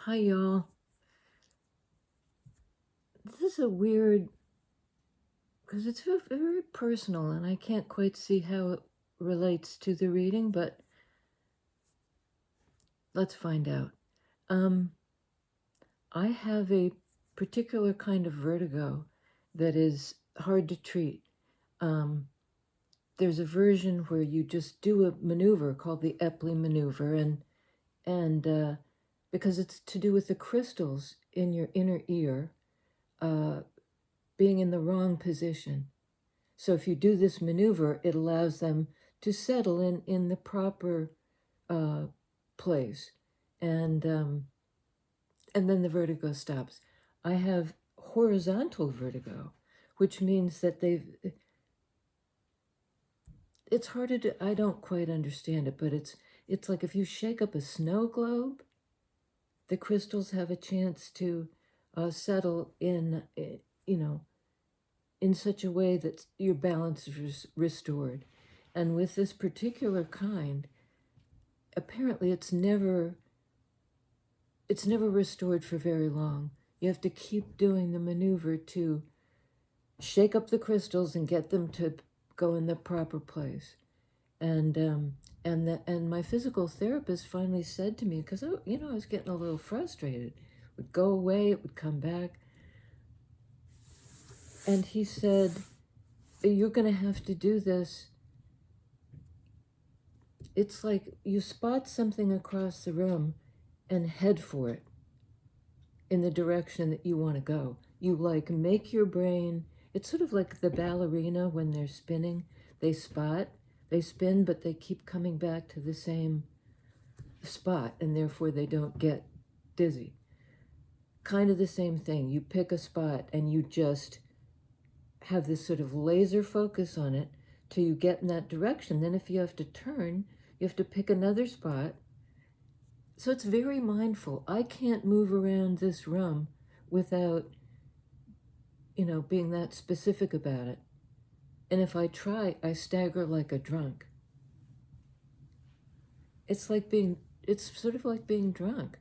Hi, y'all. This is a weird, because it's very personal, and I can't quite see how it relates to the reading, but let's find out. I have a particular kind of vertigo that is hard to treat. There's a version where you just do a maneuver called the Epley maneuver, and because it's to do with the crystals in your inner ear being in the wrong position. So if you do this maneuver, it allows them to settle in the proper place, and then the vertigo stops. I have horizontal vertigo, which means that it's harder to, I don't quite understand it, but it's like if you shake up a snow globe, the crystals have a chance to settle in, in such a way that your balance is restored. And with this particular kind, apparently it's never restored for very long. You have to keep doing the maneuver to shake up the crystals and get them to go in the proper place. And my physical therapist finally said to me, because I was getting a little frustrated. It would go away, it would come back. And he said, "You're going to have to do this. It's like you spot something across the room and head for it in the direction that you want to go. You like make your brain, it's sort of like the ballerina when they're spinning. They spin, but they keep coming back to the same spot, and therefore they don't get dizzy. Kind of the same thing. You pick a spot and you just have this sort of laser focus on it till you get in that direction. Then if you have to turn, you have to pick another spot. So it's very mindful. I can't move around this room without, being that specific about it. And if I try, I stagger like a drunk. It's sort of like being drunk.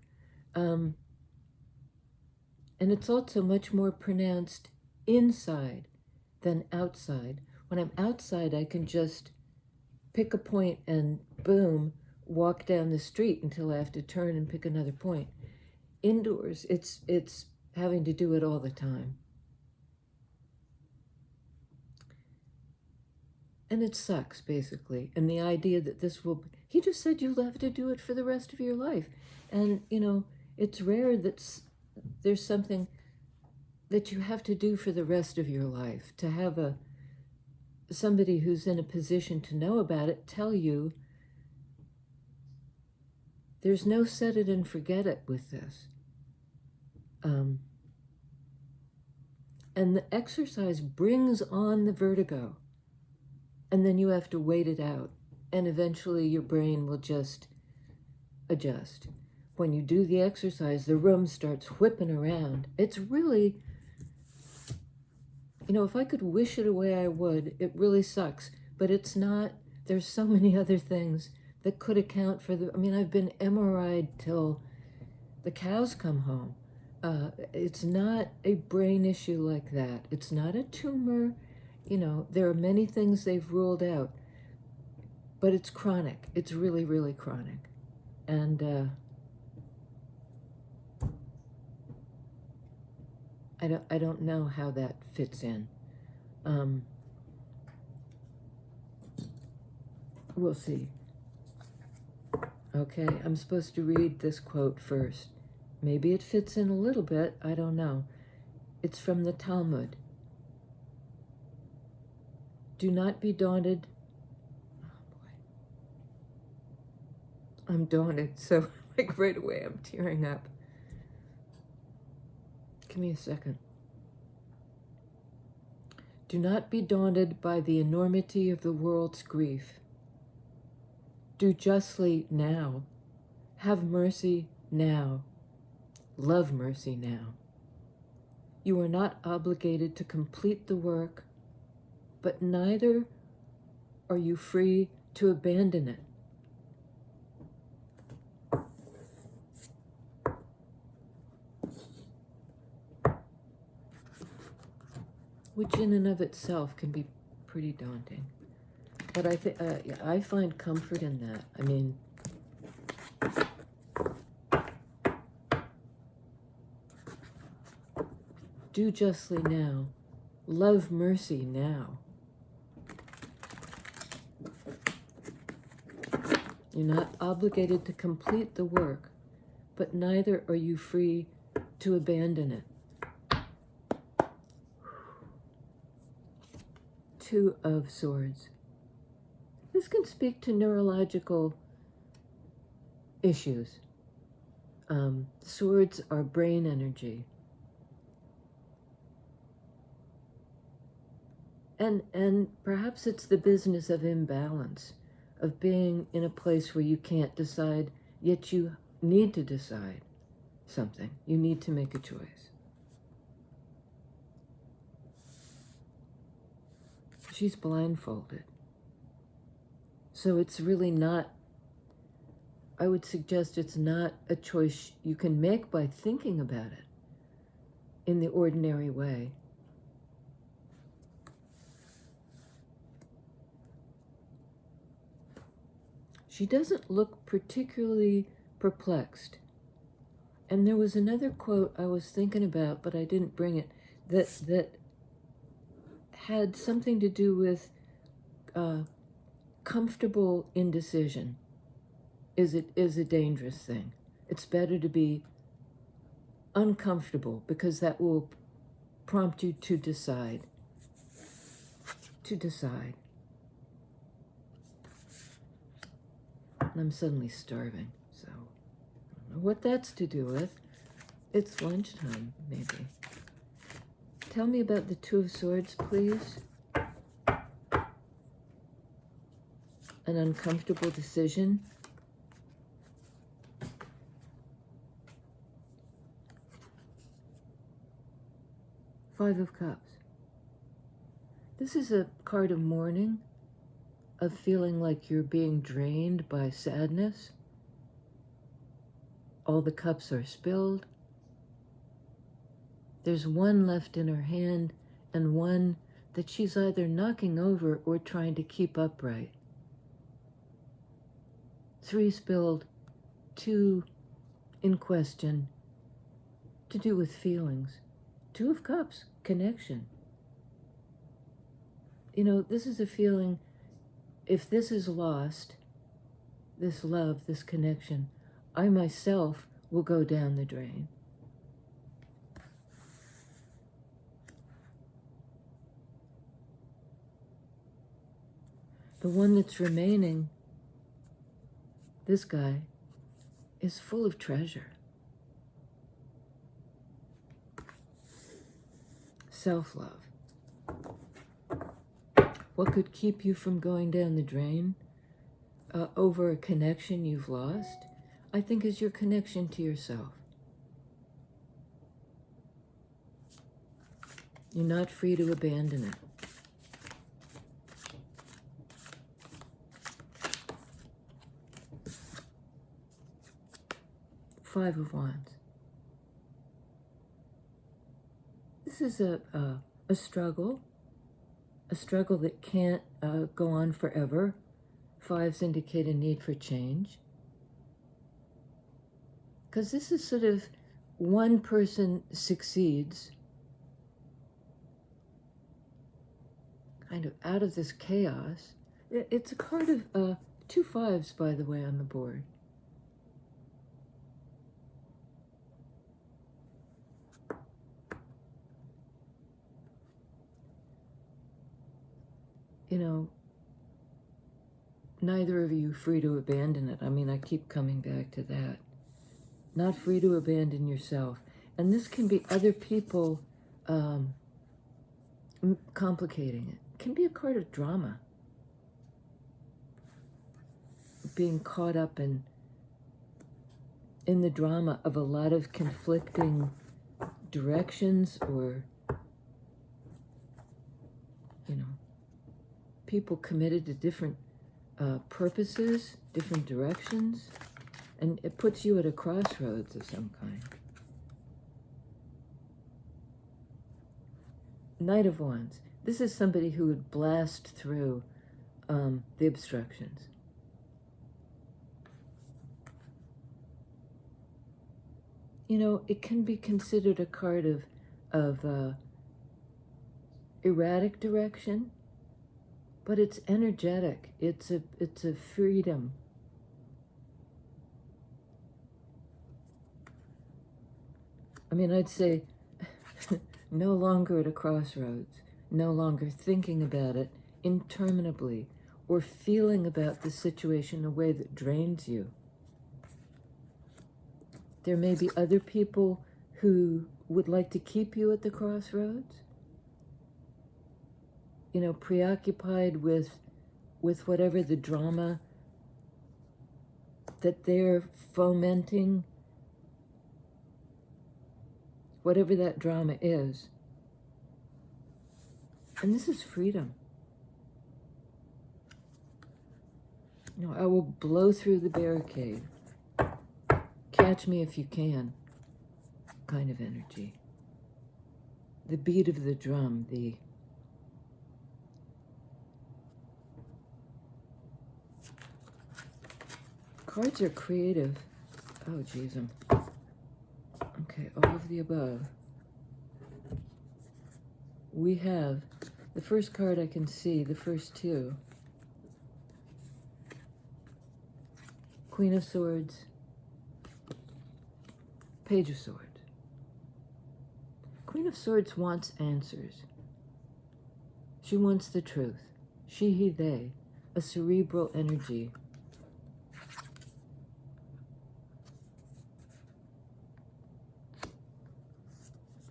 And it's also much more pronounced inside than outside. When I'm outside, I can just pick a point and boom, walk down the street until I have to turn and pick another point. Indoors, it's having to do it all the time. And it sucks, basically. And the idea that he just said you'll have to do it for the rest of your life. And, it's rare that there's something that you have to do for the rest of your life. To have somebody who's in a position to know about it tell you there's no set it and forget it with this. And the exercise brings on the vertigo. And then you have to wait it out. And eventually your brain will just adjust. When you do the exercise, the room starts whipping around. It's really, if I could wish it away, I would. It really sucks. But it's not. There's so many other things that could account for I've been MRI'd till the cows come home. It's not a brain issue like that. It's not a tumor. There are many things they've ruled out. But it's chronic. It's really, really chronic. And I don't know how that fits in. We'll see. Okay, I'm supposed to read this quote first. Maybe it fits in a little bit, I don't know. It's from the Talmud. Do not be daunted. Oh boy. I'm daunted, so like right away I'm tearing up. Give me a second. Do not be daunted by the enormity of the world's grief. Do justly now. Have mercy now. Love mercy now. You are not obligated to complete the work, but neither are you free to abandon it. which in and of itself can be pretty daunting. But I think yeah, I find comfort in that. I mean, do justly now, love mercy now. You're not obligated to complete the work, but neither are you free to abandon it. Two of Swords. This can speak to neurological issues. Swords are brain energy. And perhaps it's the business of imbalance, of being in a place where you can't decide, yet you need to decide something. You need to make a choice. She's blindfolded. So it's really not, I would suggest it's not a choice you can make by thinking about it in the ordinary way. She doesn't look particularly perplexed. And there was another quote I was thinking about, but I didn't bring it, that had something to do with comfortable indecision is a dangerous thing. It's better to be uncomfortable because that will prompt you to decide. To decide. And I'm suddenly starving, so I don't know what that's to do with. It's lunchtime, maybe. Tell me about the Two of Swords, please. An uncomfortable decision. Five of Cups. This is a card of mourning, of feeling like you're being drained by sadness. All the cups are spilled. There's one left in her hand and one that she's either knocking over or trying to keep upright. 3 spilled, 2 in question, to do with feelings. 2 of Cups, connection. You know, this is a feeling, if this is lost, this love, this connection, I myself will go down the drain. The one that's remaining, this guy, is full of treasure. Self-love. What could keep you from going down the drain over a connection you've lost, I think, is your connection to yourself. You're not free to abandon it. Five of Wands. This is a struggle that can't go on forever. Fives indicate a need for change. Because this is sort of one person succeeds, kind of out of this chaos. It's a card of 2 fives, by the way, on the board. You know, neither of you free to abandon it. I mean, I keep coming back to that. Not free to abandon yourself. And this can be other people complicating it. It can be a card of drama. Being caught up in the drama of a lot of conflicting directions, or, you know, people committed to different purposes, different directions, and it puts you at a crossroads of some kind. Knight of Wands. This is somebody who would blast through the obstructions. You know, it can be considered a card of erratic direction, but it's energetic. It's a freedom. I mean, I'd say no longer at a crossroads, no longer thinking about it interminably, or feeling about the situation in a way that drains you. There may be other people who would like to keep you at the crossroads, you know, preoccupied with whatever the drama that they're fomenting, whatever that drama is. And this is freedom. You know, I will blow through the barricade. Catch me if you can, kind of energy. The beat of the drum, the cards are creative. Oh, geez, okay, all of the above. We have the first card I can see, the first two. Queen of Swords, Page of Swords. Queen of Swords wants answers. She wants the truth. She, he, they, a cerebral energy.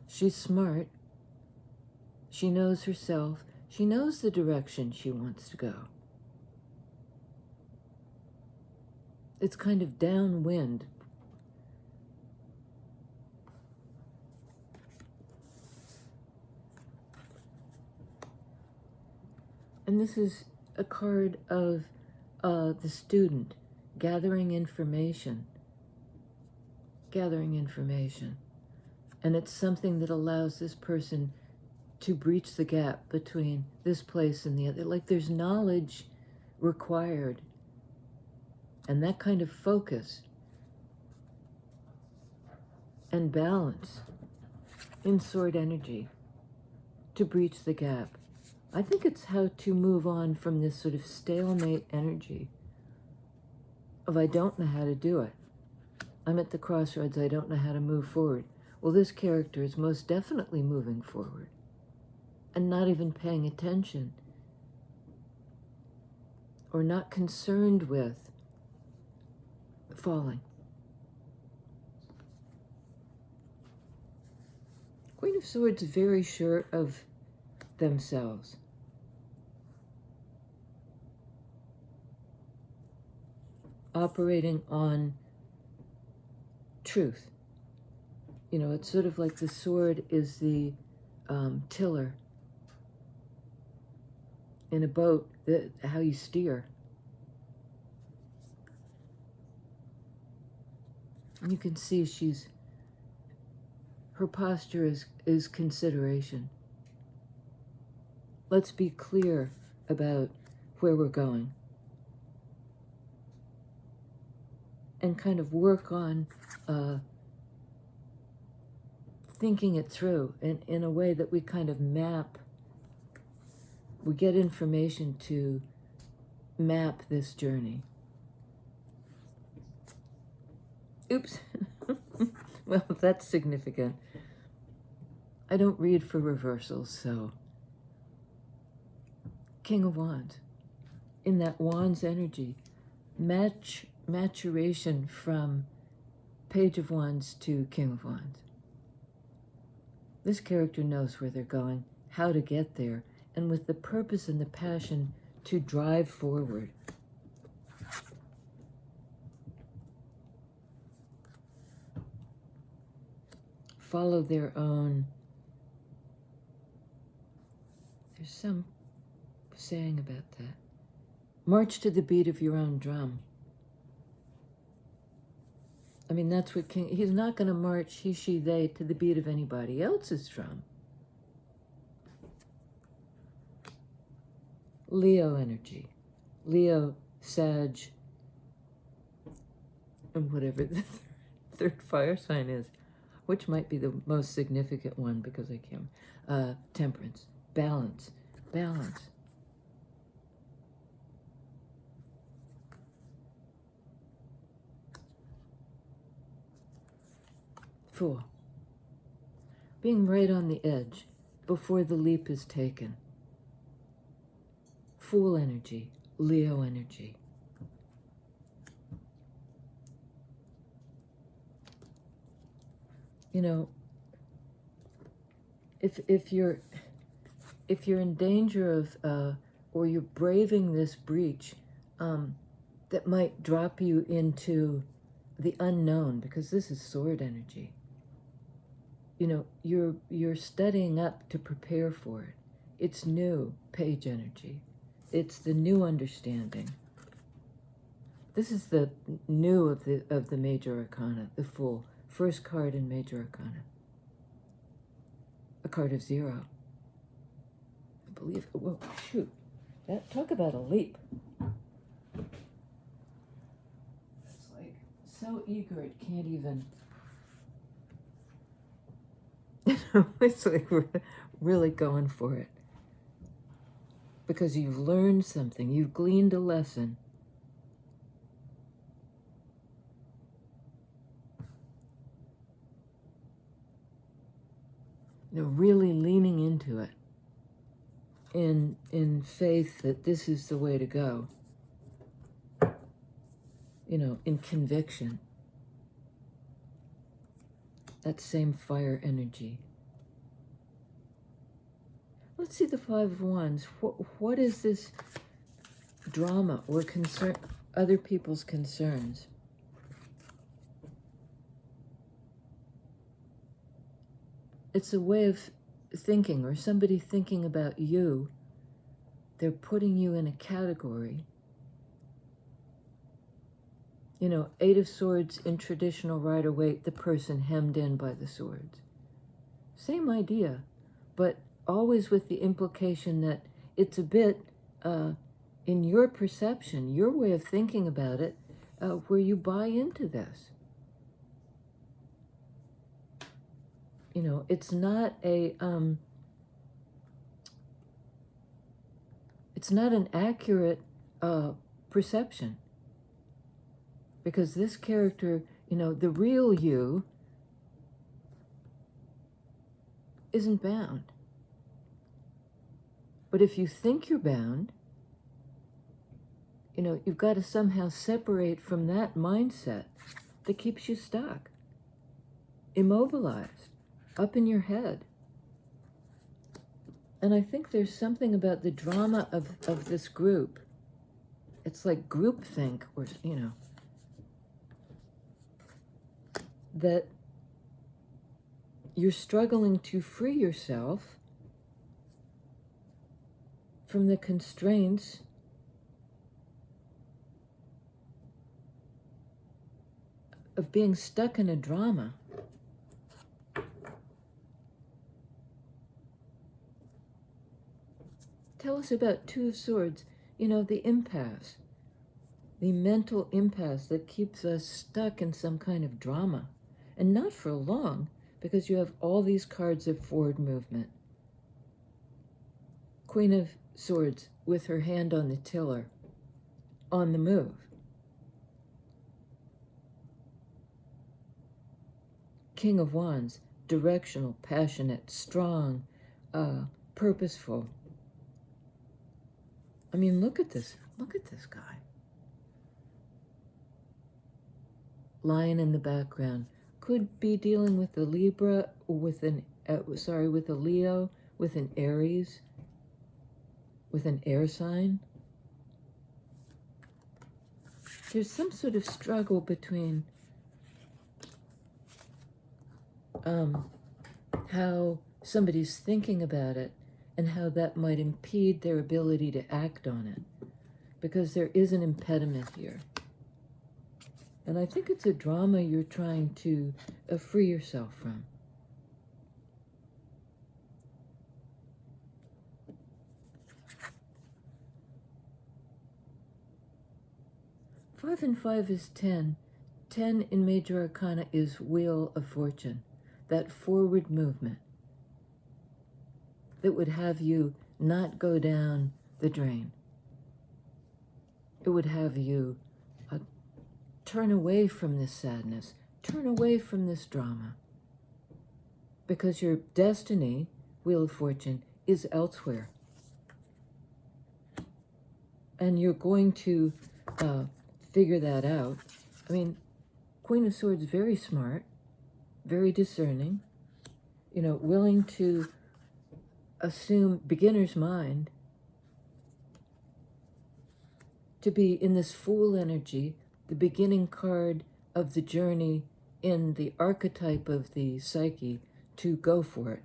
She's smart. She knows herself. She knows the direction she wants to go. It's kind of downwind. And this is a card of the student gathering information. Gathering information. And it's something that allows this person to breach the gap between this place and the other. Like there's knowledge required. And that kind of focus and balance in sword energy to breach the gap. I think it's how to move on from this sort of stalemate energy of I don't know how to do it. I'm at the crossroads, I don't know how to move forward. Well, this character is most definitely moving forward and not even paying attention or not concerned with falling. Queen of Swords is very sure of themselves. Operating on truth. You know, it's sort of like the sword is the tiller in a boat, how you steer. And you can see her posture is consideration. Let's be clear about where we're going. And kind of work on thinking it through in a way that we kind of map, we get information to map this journey. Oops. Well, that's significant. I don't read for reversals, so. King of Wands. In that Wands energy, maturation from Page of Wands to King of Wands. This character knows where they're going, how to get there, and with the purpose and the passion to drive forward. Follow their own. There's some saying about that. March to the beat of your own drum. I mean, that's what he's not going to march, he, she, they, to the beat of anybody else's drum. Leo energy. Leo, Sag, and whatever the third fire sign is, which might be the most significant one because I can't. Temperance, balance, balance. Fool. Being right on the edge before the leap is taken. Fool energy, Leo energy. You know, if you're in danger of or you're braving this breach that might drop you into the unknown, because this is sword energy. You know, you're studying up to prepare for it. It's new, page energy. It's the new understanding. This is the new of the major arcana, the Fool. First card in major arcana. A card of 0. I believe, whoa, shoot. That, talk about a leap. It's like so eager it can't even. It's like we're really going for it. Because you've learned something, you've gleaned a lesson. You know, really leaning into it in faith that this is the way to go. You know, in conviction. That same fire energy. Let's see the Five of Wands. What is this drama or concern, other people's concerns? It's a way of thinking, or somebody thinking about you. They're putting you in a category. You know, 8 of Swords in traditional Rider-Waite, the person hemmed in by the swords. Same idea, but always with the implication that it's a bit, in your perception, your way of thinking about it, where you buy into this. You know, it's not an accurate perception. Because this character, you know, the real you isn't bound. But if you think you're bound, you know, you've got to somehow separate from that mindset that keeps you stuck, immobilized, up in your head. And I think there's something about the drama of this group. It's like groupthink, or, you know, that you're struggling to free yourself from the constraints of being stuck in a drama. Tell us about Two of Swords, you know, the impasse, the mental impasse that keeps us stuck in some kind of drama. And not for long, because you have all these cards of forward movement. Queen of Swords with her hand on the tiller, on the move. King of Wands, directional, passionate, strong, purposeful. I mean, look at this guy. Lion in the background. Could be dealing with a Libra, or with with a Leo, with an Aries, with an air sign. There's some sort of struggle between how somebody's thinking about it and how that might impede their ability to act on it, because there is an impediment here. And I think it's a drama you're trying to free yourself from. 5 and 5 is 10. 10 in Major Arcana is Wheel of Fortune, that forward movement that would have you not go down the drain. It would have you turn away from this sadness, turn away from this drama, because your destiny, Wheel of Fortune, is elsewhere. And you're going to figure that out. I mean, Queen of Swords, very smart, very discerning, willing to assume beginner's mind, to be in this Fool energy, the beginning card of the journey in the archetype of the psyche, to go for it.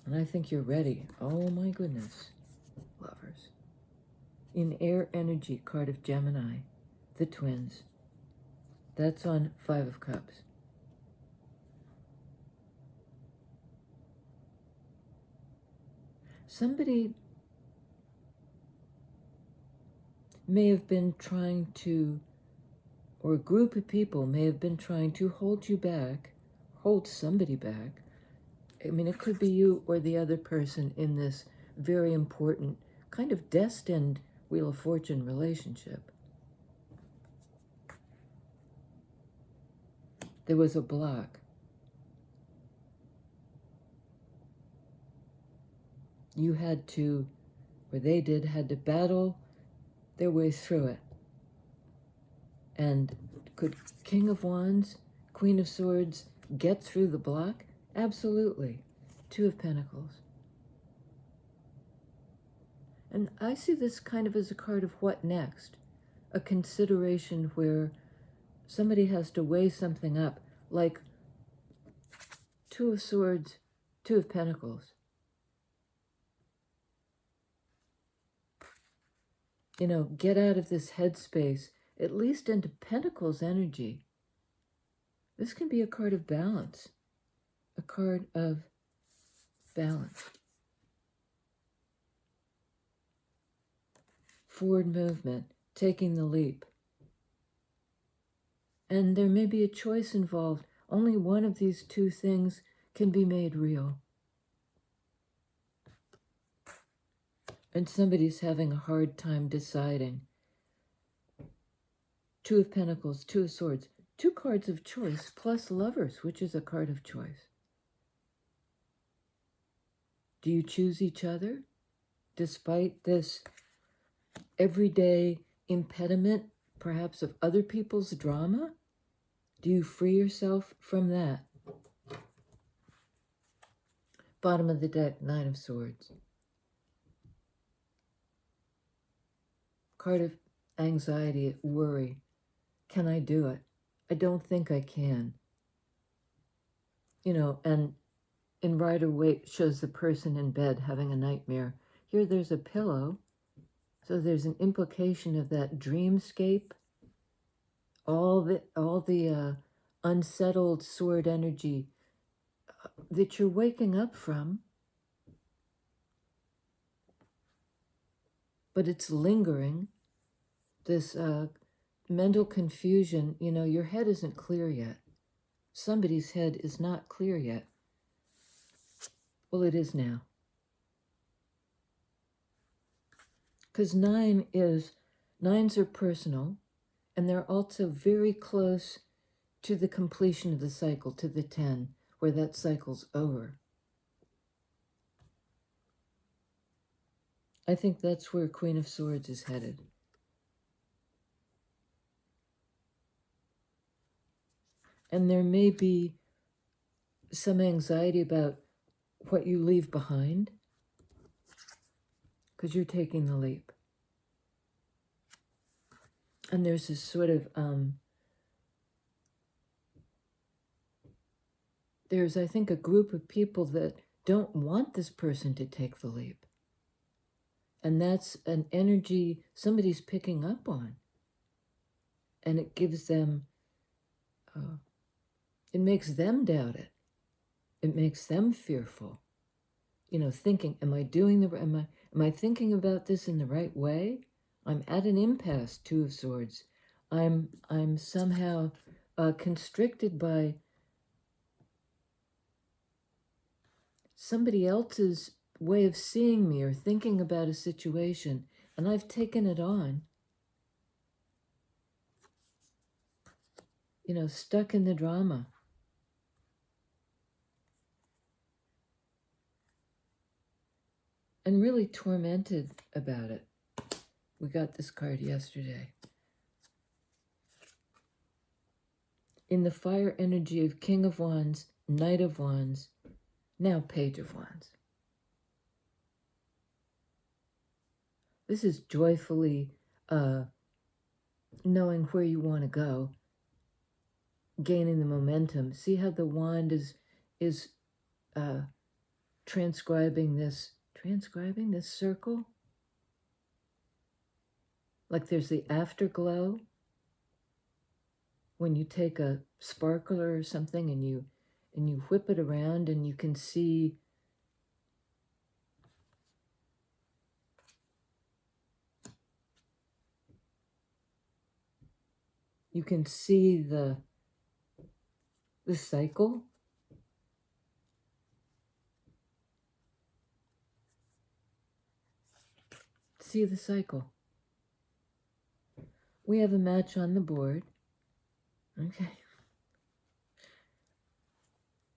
And I think you're ready. Oh my goodness, lovers. In Air Energy, card of Gemini, the twins. That's on 5 of Cups. Somebody may have been trying to, or a group of people may have been trying to hold you back, hold somebody back. I mean, it could be you or the other person in this very important, kind of destined Wheel of Fortune relationship. There was a block. You had to, or they had to battle their way through it. And could King of Wands, Queen of Swords get through the block? Absolutely. 2 of Pentacles. And I see this kind of as a card of what next? A consideration where somebody has to weigh something up, like 2 of Swords, 2 of Pentacles. Get out of this headspace, at least into Pentacles energy. This can be a card of balance, a card of balance. Forward movement, taking the leap. And there may be a choice involved. Only one of these 2 things can be made real. And somebody's having a hard time deciding. 2 of Pentacles, 2 of Swords, 2 cards of choice, plus Lovers, which is a card of choice. Do you choose each other despite this everyday impediment, perhaps of other people's drama? Do you free yourself from that? Bottom of the deck, 9 of Swords. Card of anxiety, worry. Can I do it? I don't think I can. And in Rider-Waite shows the person in bed having a nightmare. Here there's a pillow. So there's an implication of that dreamscape, all the unsettled sword energy that you're waking up from, but it's lingering. This mental confusion, your head isn't clear yet. Somebody's head is not clear yet. Well, it is now. Because 9s are personal, and they're also very close to the completion of the cycle, to the 10, where that cycle's over. I think that's where Queen of Swords is headed. And there may be some anxiety about what you leave behind, because you're taking the leap. And there's this sort of, there's, I think, a group of people that don't want this person to take the leap. And that's an energy somebody's picking up on. And it gives them, it makes them doubt it. It makes them fearful. Thinking, am I thinking about this in the right way? I'm at an impasse, Two of Swords. I'm somehow constricted by somebody else's way of seeing me or thinking about a situation, and I've taken it on. You know, stuck in the drama. And really tormented about it. We got this card yesterday. In the fire energy of King of Wands, Knight of Wands, now Page of Wands. This is joyfully knowing where you want to go, gaining the momentum. See how the wand is transcribing this circle? Like there's the afterglow when you take a sparkler or something and you whip it around, and you can see the cycle. See the cycle. We have a match on the board. Okay.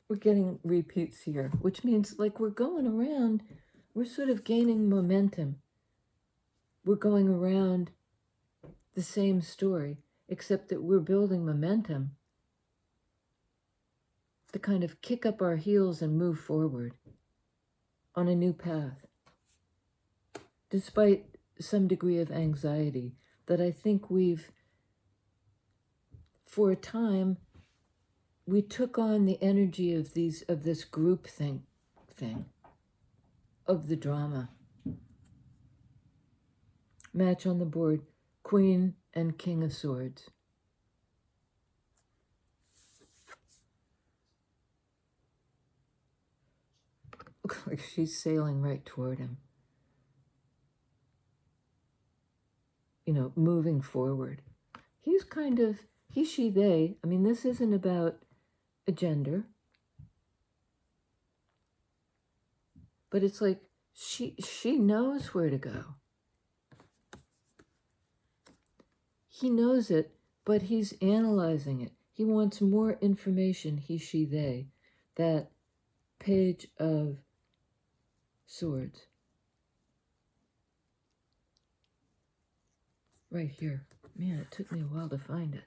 We're getting repeats here, which means like we're going around, we're sort of gaining momentum. We're going around the same story, except that we're building momentum to kind of kick up our heels and move forward on a new path, despite some degree of anxiety that I think for a time, we took on the energy of this group thing, of the drama. Match on the board, Queen and King of Swords. Looks like she's sailing right toward him. You know, moving forward. He's kind of, he, she, they. I mean, this isn't about a gender. But it's like she knows where to go. He knows it, but he's analyzing it. He wants more information, he, she, they. That Page of Swords. Right here. Man, it took me a while to find it.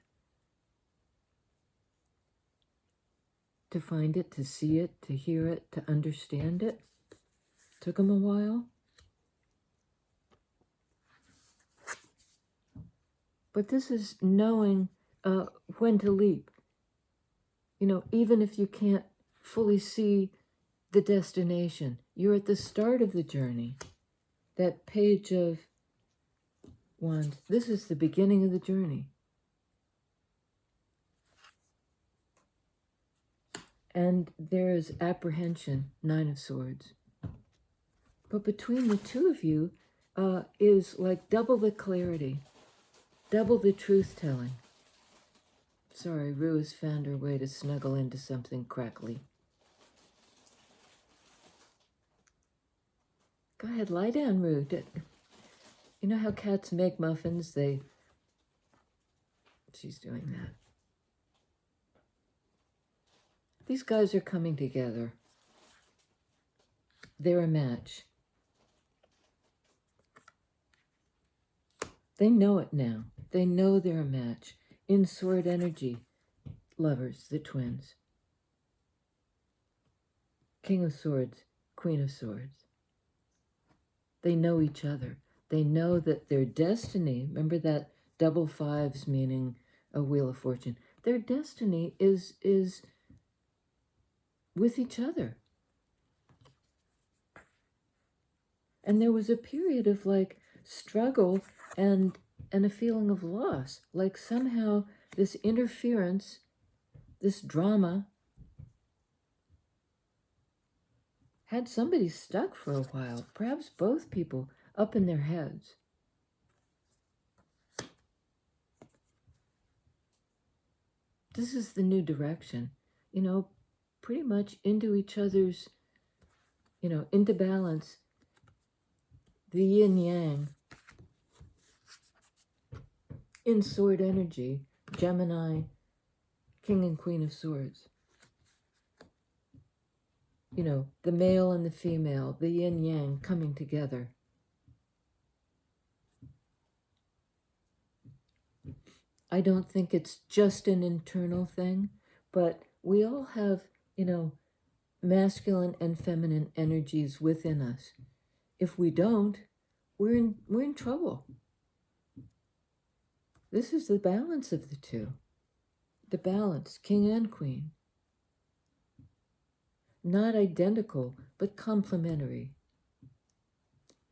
To find it, to see it, to hear it, to understand it. Took him a while. But this is knowing when to leap. You know, even if you can't fully see the destination, you're at the start of the journey. That Page of Wands, this is the beginning of the journey. And there is apprehension, Nine of Swords. But between the two of you is like double the clarity, double the truth-telling. Sorry, Rue has found her way to snuggle into something crackly. Go ahead, lie down, Rue. You know how cats make muffins? She's doing that. These guys are coming together. They're a match. They know it now. They know they're a match. In sword energy, lovers, the twins. King of Swords, Queen of Swords. They know each other. They know that their destiny, remember that double fives meaning a wheel of fortune, their destiny is with each other. And there was a period of like struggle and a feeling of loss, like somehow this interference, this drama, had somebody stuck for a while, perhaps both people up in their heads. This is the new direction, pretty much into each other's, into balance, the yin yang, in sword energy, Gemini, King and Queen of Swords. The male and the female, the yin yang coming together. I don't think it's just an internal thing, but we all have, masculine and feminine energies within us. If we don't, we're in trouble. This is the balance of the two. The balance, king and queen. Not identical, but complementary.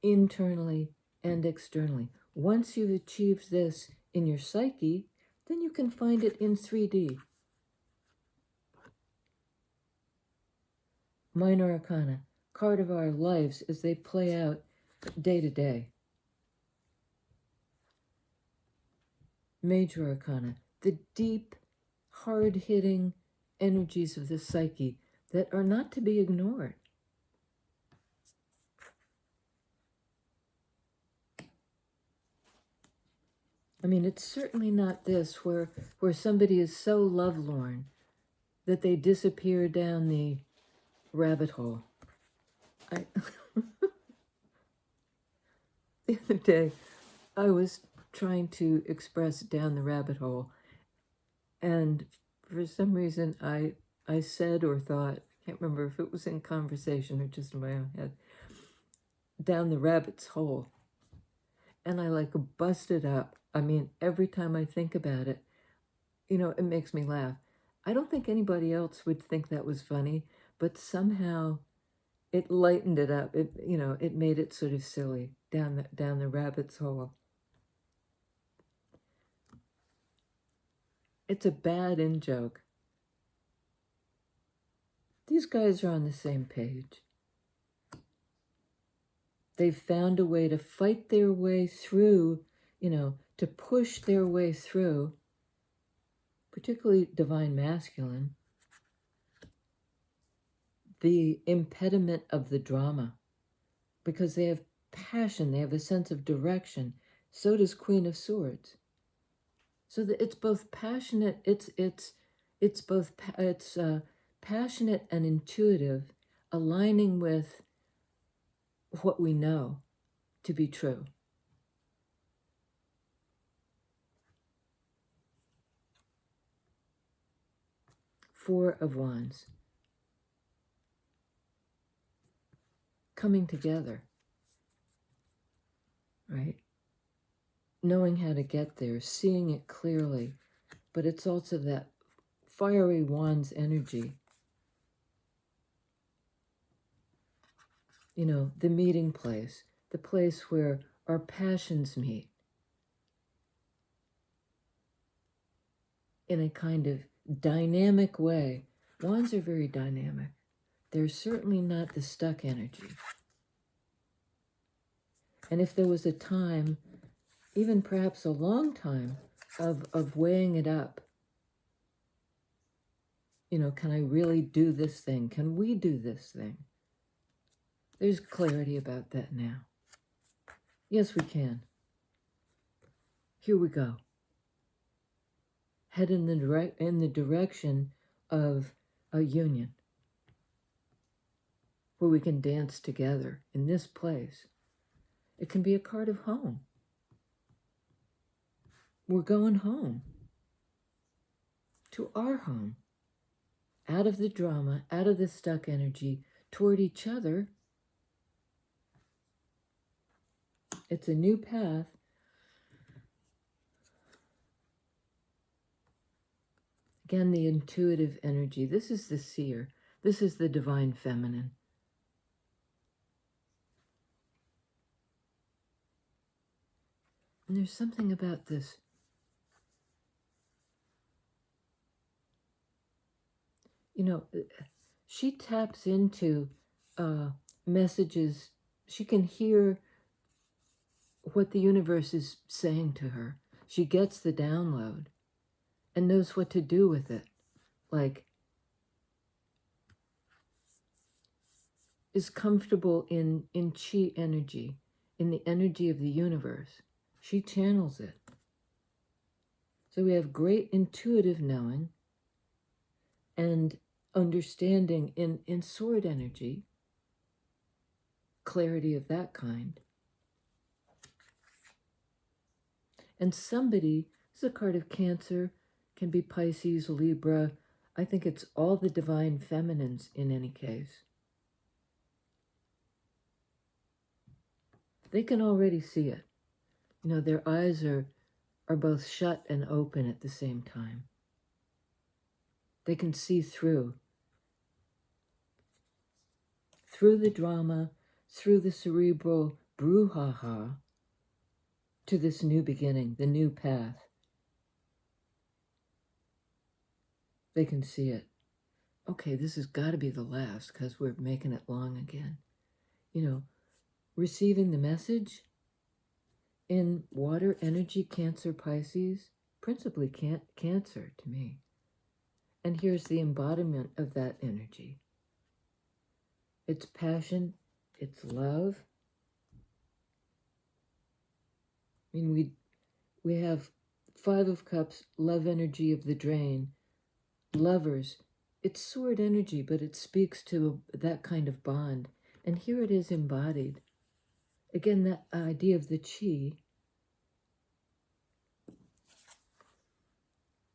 Internally and externally. Once you've achieved this in your psyche, then you can find it in 3D. Minor Arcana, card of our lives as they play out day to day. Major Arcana, the deep, hard-hitting energies of the psyche that are not to be ignored. I mean, it's certainly not this where somebody is so lovelorn that they disappear down the rabbit hole. The other day, I was trying to express down the rabbit hole, and for some reason I said or thought, I can't remember if it was in conversation or just in my own head, down the rabbit's hole. And I busted up. I mean, every time I think about it, it makes me laugh. I don't think anybody else would think that was funny, but somehow it lightened it up. It made it sort of silly, down the rabbit's hole. It's a bad in-joke. These guys are on the same page. They've found a way to fight their way through, to push their way through, particularly divine masculine, the impediment of the drama, because they have passion, they have a sense of direction. So does Queen of Swords. So that it's both passionate, it's passionate and intuitive, aligning with what we know to be true. Four of Wands. Coming together, right? Knowing how to get there, seeing it clearly, but it's also that fiery Wands energy. The meeting place, the place where our passions meet in a kind of dynamic way. Wands are very dynamic. They're certainly not the stuck energy. And if there was a time, even perhaps a long time, of weighing it up, can I really do this thing? Can we do this thing? There's clarity about that now. Yes, we can. Here we go. Head in the direction of a union where we can dance together in this place. It can be a card of home. We're going home. To our home. Out of the drama, out of the stuck energy, toward each other. It's a new path. Again, the intuitive energy. This is the seer. This is the divine feminine. And there's something about this. She taps into messages. She can hear what the universe is saying to her. She gets the download. and knows what to do with it. Like, is comfortable in chi energy, in the energy of the universe. She channels it. So we have great intuitive knowing and understanding in sword energy, clarity of that kind. And somebody, this is a card of Cancer, can be Pisces, Libra. I think it's all the divine feminines in any case. They can already see it. You know, their eyes are both shut and open at the same time. They can see through the drama, through the cerebral brouhaha, to this new beginning, the new path. They can see it. Okay, this has got to be the last because we're making it long again. You know, receiving the message in water energy, Cancer, Pisces, principally Cancer to me. And here's the embodiment of that energy. It's passion, it's love. I mean, we have 5 of Cups, love energy of the drain. Lovers, it's sword energy, but it speaks to that kind of bond. And here it is embodied. Again, that idea of the chi.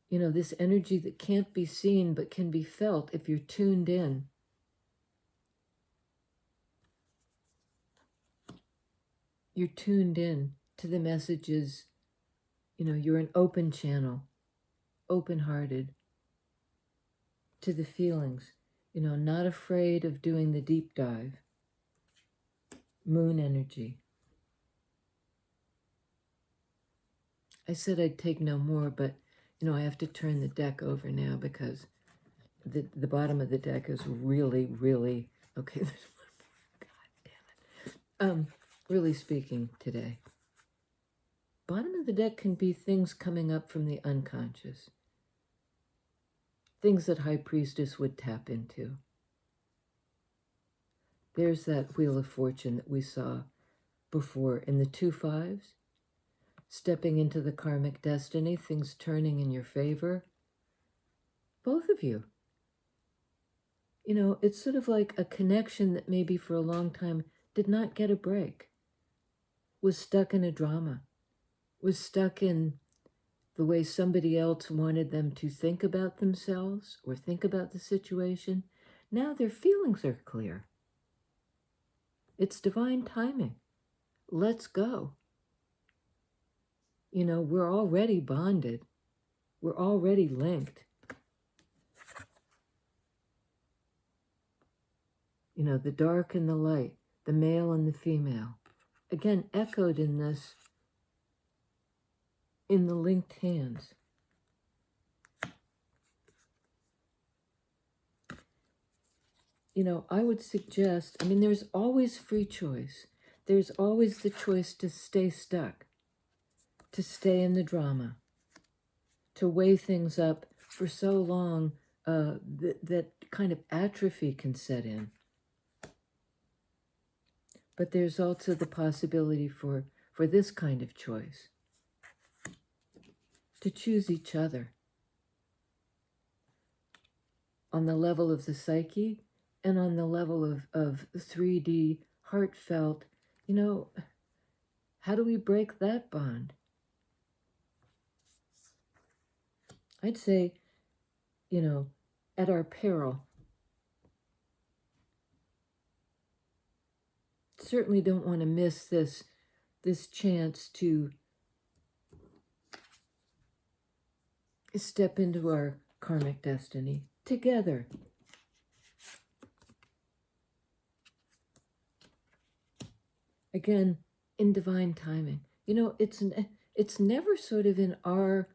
You know, this energy that can't be seen but can be felt if you're tuned in. You're tuned in to the messages. You know, you're an open channel, open-hearted to the feelings. You know, not afraid of doing the deep dive. Moon energy. I said I'd take no more, but, you know, I have to turn the deck over now because the bottom of the deck is really, really, okay, there's one more. God damn it. Really speaking today. Bottom of the deck can be things coming up from the unconscious. Things that High Priestess would tap into. There's that Wheel of Fortune that we saw before in the 2 5s. Stepping into the karmic destiny, things turning in your favor. Both of you. You know, it's sort of like a connection that maybe for a long time did not get a break. Was stuck in a drama. Was stuck in the way somebody else wanted them to think about themselves or think about the situation. Now their feelings are clear. It's divine timing. Let's go. You know, we're already bonded. We're already linked. You know, the dark and the light, the male and the female. Again, echoed in this, in the linked hands. You know, I would suggest, I mean, there's always free choice. There's always the choice to stay stuck, to stay in the drama, to weigh things up for so long that kind of atrophy can set in. But there's also the possibility for this kind of choice, to choose each other on the level of the psyche and on the level of 3D, heartfelt. You know, how do we break that bond? I'd say, you know, at our peril. Certainly don't want to miss this chance to step into our karmic destiny together. Again, in divine timing. You know, it's never sort of in our,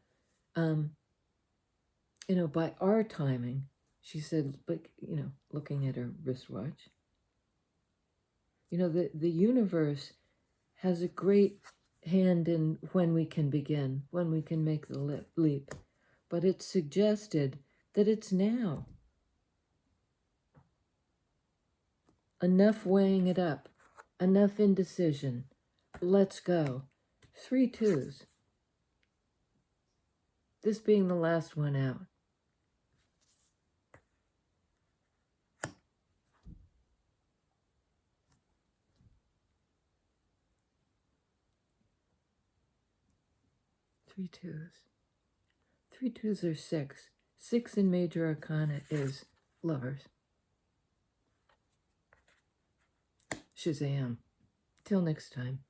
you know, by our timing. She said, but, you know, looking at her wristwatch. You know, the universe has a great hand in when we can begin, when we can make the leap. but it suggested that it's now. Enough weighing it up, enough indecision. Let's go. 3 twos. This being the last one out. Three twos. 3 twos are 6. 6 in major arcana is lovers. Shazam. Till next time.